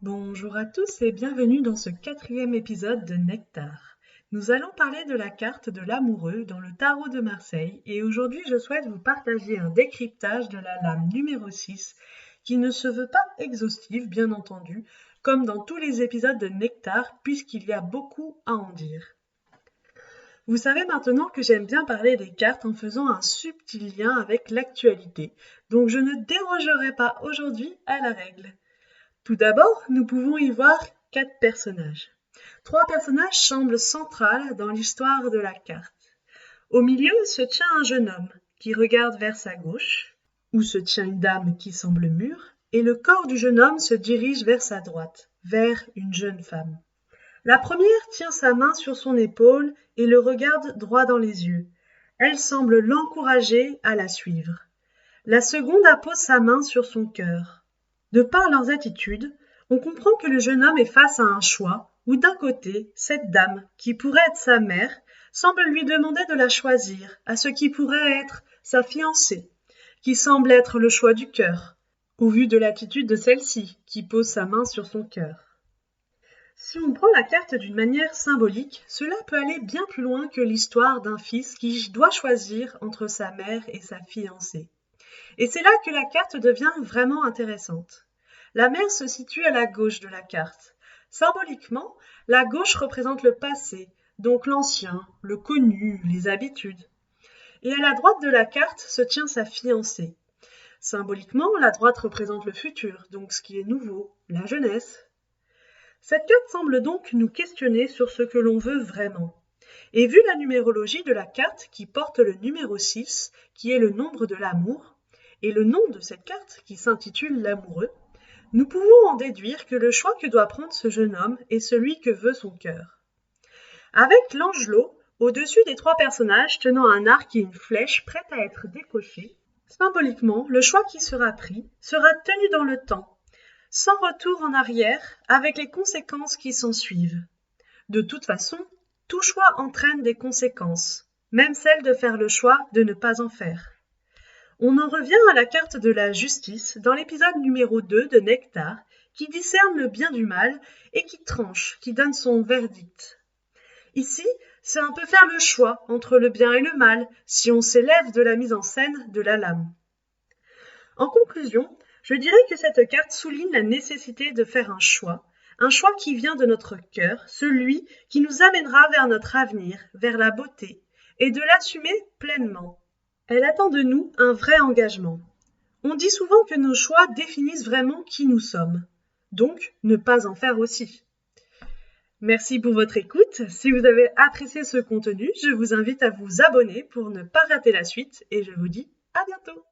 Bonjour à tous et bienvenue dans ce 4e épisode de Nectar. Nous allons parler de la carte de l'amoureux dans le tarot de Marseille et aujourd'hui je souhaite vous partager un décryptage de la lame numéro 6 qui ne se veut pas exhaustive bien entendu, comme dans tous les épisodes de Nectar puisqu'il y a beaucoup à en dire. Vous savez maintenant que j'aime bien parler des cartes en faisant un subtil lien avec l'actualité, donc je ne dérogerai pas aujourd'hui à la règle. Tout d'abord, nous pouvons y voir 4 personnages. 3 personnages semblent centrales dans l'histoire de la carte. Au milieu se tient un jeune homme qui regarde vers sa gauche, où se tient une dame qui semble mûre, et le corps du jeune homme se dirige vers sa droite, vers une jeune femme. La première tient sa main sur son épaule et le regarde droit dans les yeux. Elle semble l'encourager à la suivre. La seconde appose sa main sur son cœur. De par leurs attitudes, on comprend que le jeune homme est face à un choix où d'un côté, cette dame, qui pourrait être sa mère, semble lui demander de la choisir à ce qui pourrait être sa fiancée, qui semble être le choix du cœur, au vu de l'attitude de celle-ci, qui pose sa main sur son cœur. Si on prend la carte d'une manière symbolique, cela peut aller bien plus loin que l'histoire d'un fils qui doit choisir entre sa mère et sa fiancée. Et c'est là que la carte devient vraiment intéressante. La mère se situe à la gauche de la carte. Symboliquement, la gauche représente le passé, donc l'ancien, le connu, les habitudes. Et à la droite de la carte se tient sa fiancée. Symboliquement, la droite représente le futur, donc ce qui est nouveau, la jeunesse. Cette carte semble donc nous questionner sur ce que l'on veut vraiment. Et vu la numérologie de la carte qui porte le numéro 6, qui est le nombre de l'amour, et le nom de cette carte qui s'intitule l'amoureux, nous pouvons en déduire que le choix que doit prendre ce jeune homme est celui que veut son cœur. Avec l'angelot, au-dessus des 3 personnages tenant un arc et une flèche prête à être décochée, symboliquement, le choix qui sera pris sera tenu dans le temps, sans retour en arrière, avec les conséquences qui s'ensuivent. De toute façon, tout choix entraîne des conséquences, même celle de faire le choix de ne pas en faire. On en revient à la carte de la justice dans l'épisode numéro 2 de Nectar, qui discerne le bien du mal et qui tranche, qui donne son verdict. Ici, c'est un peu faire le choix entre le bien et le mal, si on s'élève de la mise en scène de la lame. En conclusion, je dirais que cette carte souligne la nécessité de faire un choix qui vient de notre cœur, celui qui nous amènera vers notre avenir, vers la beauté, et de l'assumer pleinement. Elle attend de nous un vrai engagement. On dit souvent que nos choix définissent vraiment qui nous sommes. Donc, ne pas en faire aussi. Merci pour votre écoute. Si vous avez apprécié ce contenu, je vous invite à vous abonner pour ne pas rater la suite et je vous dis à bientôt.